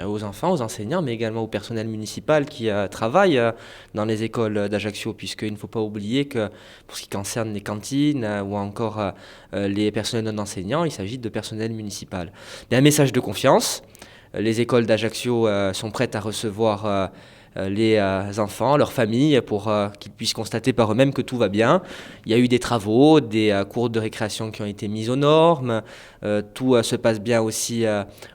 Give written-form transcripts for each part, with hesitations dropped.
aux enfants, aux enseignants, mais également au personnel municipal qui travaille dans les écoles d'Ajaccio, puisqu'il ne faut pas oublier que pour ce qui concerne les cantines ou encore les personnels non enseignants, il s'agit de personnel municipal. Il y a un message de confiance. Les écoles d'Ajaccio sont prêtes à recevoir les enfants, leurs familles, pour qu'ils puissent constater par eux-mêmes que tout va bien. Il y a eu des travaux, des cours de récréation qui ont été mis aux normes. Tout se passe bien aussi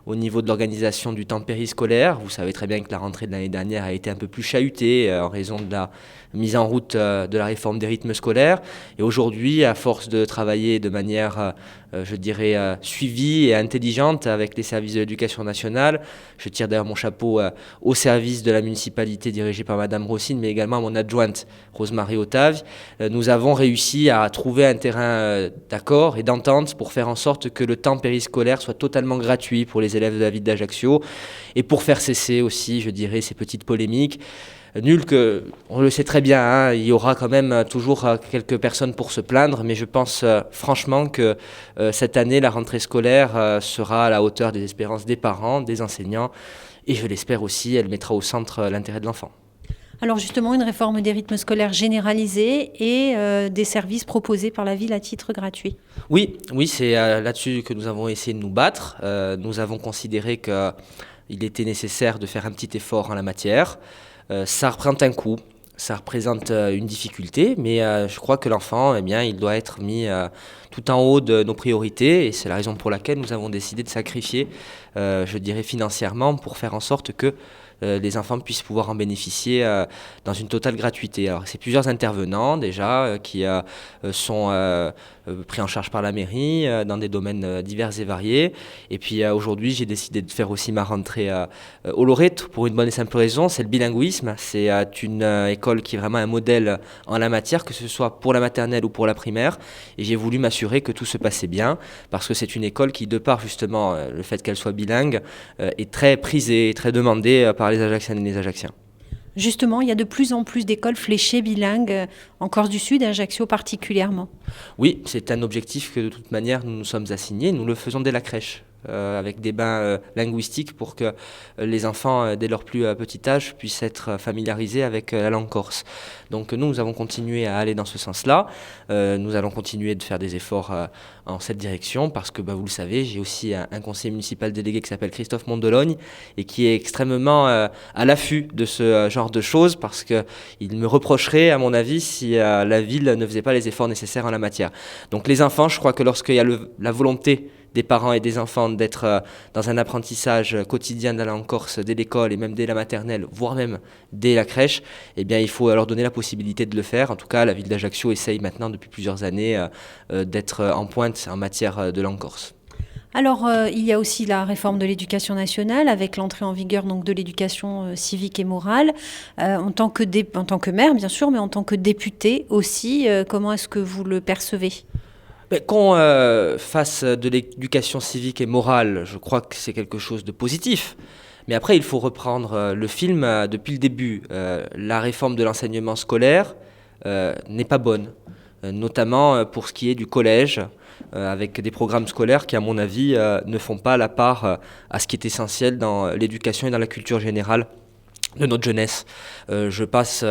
au niveau de l'organisation du temps périscolaire. Vous savez très bien que la rentrée de l'année dernière a été un peu plus chahutée en raison de la mise en route de la réforme des rythmes scolaires. Et aujourd'hui, à force de travailler de manière, je dirais, suivie et intelligente avec les services de l'éducation nationale, je tire d'ailleurs mon chapeau au service de la municipalité dirigée par Madame Rossine, mais également à mon adjointe Rosemarie Otave, nous avons réussi à trouver un terrain d'accord et d'entente pour faire en sorte que le temps périscolaire soit totalement gratuit pour les élèves de la ville d'Ajaccio et pour faire cesser aussi, je dirais, ces petites polémiques. Nul que, on le sait très bien, hein, il y aura quand même toujours quelques personnes pour se plaindre, mais je pense franchement que cette année, la rentrée scolaire sera à la hauteur des espérances des parents, des enseignants, et je l'espère aussi, elle mettra au centre l'intérêt de l'enfant. Alors justement, une réforme des rythmes scolaires généralisée et des services proposés par la ville à titre gratuit. Oui, c'est là-dessus que nous avons essayé de nous battre. Nous avons considéré qu'il était nécessaire de faire un petit effort en la matière. Ça représente un coût, ça représente une difficulté, mais je crois que l'enfant, eh bien, il doit être mis tout en haut de nos priorités, et c'est la raison pour laquelle nous avons décidé de sacrifier, je dirais financièrement, pour faire en sorte que les enfants puissent pouvoir en bénéficier dans une totale gratuité. Alors, c'est plusieurs intervenants déjà qui sont pris en charge par la mairie dans des domaines divers et variés. Et puis aujourd'hui, j'ai décidé de faire aussi ma rentrée au Lorette pour une bonne et simple raison, c'est le bilinguisme. C'est une école qui est vraiment un modèle en la matière, que ce soit pour la maternelle ou pour la primaire. Et j'ai voulu m'assurer que tout se passait bien, parce que c'est une école qui, de par justement le fait qu'elle soit bilingue, est très prisée, très demandée par les Ajacciennes et les Ajacciens. Justement, il y a de plus en plus d'écoles fléchées bilingues en Corse du Sud, à Ajaccio particulièrement. Oui, c'est un objectif que de toute manière nous nous sommes assignés. Nous le faisons dès la crèche. Avec des bains linguistiques pour que les enfants, dès leur plus petit âge, puissent être familiarisés avec la langue corse. Donc nous avons continué à aller dans ce sens-là. Nous allons continuer de faire des efforts en cette direction parce que, vous le savez, j'ai aussi un conseiller municipal délégué qui s'appelle Christophe Mondelogne et qui est extrêmement à l'affût de ce genre de choses parce qu'il me reprocherait, à mon avis, si la ville ne faisait pas les efforts nécessaires en la matière. Donc les enfants, je crois que lorsqu'il y a la volonté des parents et des enfants d'être dans un apprentissage quotidien de la langue corse dès l'école et même dès la maternelle, voire même dès la crèche, eh bien il faut leur donner la possibilité de le faire. En tout cas, la ville d'Ajaccio essaye maintenant depuis plusieurs années d'être en pointe en matière de langue corse. Alors, il y a aussi la réforme de l'éducation nationale avec l'entrée en vigueur donc, de l'éducation civique et morale. En tant que maire, bien sûr, mais en tant que député aussi, comment est-ce que vous le percevez ? Qu'on fasse de l'éducation civique et morale, je crois que c'est quelque chose de positif. Mais après, il faut reprendre le film depuis le début. La réforme de l'enseignement scolaire n'est pas bonne, notamment pour ce qui est du collège, avec des programmes scolaires qui, à mon avis, ne font pas la part à ce qui est essentiel dans l'éducation et dans la culture générale de notre jeunesse. Je passe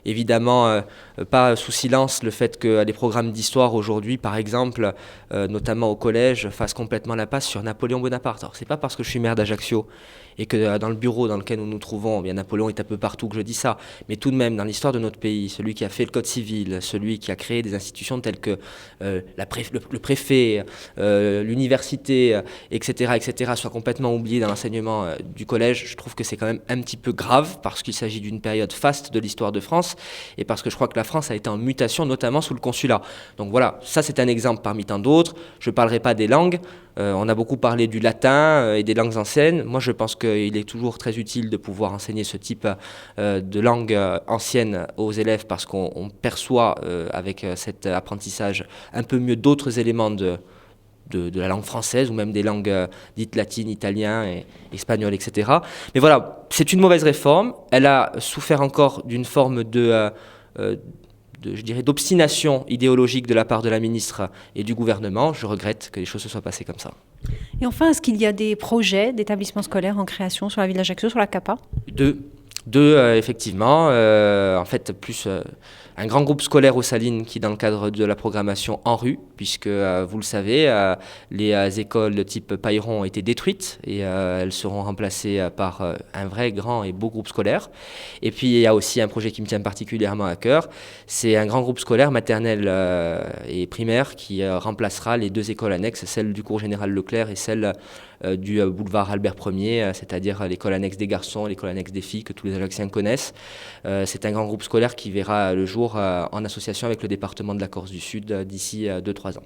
évidemment pas sous silence le fait que les programmes d'histoire aujourd'hui, par exemple, notamment au collège, fassent complètement la passe sur Napoléon Bonaparte. Alors c'est pas parce que je suis maire d'Ajaccio et que dans le bureau dans lequel nous nous trouvons, bien Napoléon est un peu partout que je dis ça, mais tout de même dans l'histoire de notre pays, celui qui a fait le code civil, celui qui a créé des institutions telles que le préfet, l'université, etc., soit complètement oublié dans l'enseignement du collège, je trouve que c'est quand même un petit peu grave parce qu'il s'agit d'une période faste de l'histoire de France et parce que je crois que la France a été en mutation, notamment sous le consulat. Donc voilà, ça c'est un exemple parmi tant d'autres. Je ne parlerai pas des langues. On a beaucoup parlé du latin et des langues anciennes. Moi, je pense qu'il est toujours très utile de pouvoir enseigner ce type de langue ancienne aux élèves parce qu'on perçoit avec cet apprentissage un peu mieux d'autres éléments de la langue française ou même des langues dites latines, italien et espagnol, etc. Mais voilà, c'est une mauvaise réforme. Elle a souffert encore d'une forme je dirais, d'obstination idéologique de la part de la ministre et du gouvernement. Je regrette que les choses se soient passées comme ça. Et enfin, est-ce qu'il y a des projets d'établissements scolaires en création sur la ville d'Ajaccio, sur la CAPA? Deux. Deux, effectivement. En fait, plus un grand groupe scolaire aux Salines qui, dans le cadre de la programmation en rue, puisque vous le savez, les écoles de type Pailleron ont été détruites et elles seront remplacées par un vrai grand et beau groupe scolaire. Et puis, il y a aussi un projet qui me tient particulièrement à cœur. C'est un grand groupe scolaire maternel et primaire qui remplacera les deux écoles annexes, celle du cours général Leclerc et celle du boulevard Albert Ier, c'est-à-dire l'école annexe des garçons, l'école annexe des filles que tous les Ajacciens connaissent. C'est un grand groupe scolaire qui verra le jour en association avec le département de la Corse du Sud d'ici 2-3 ans.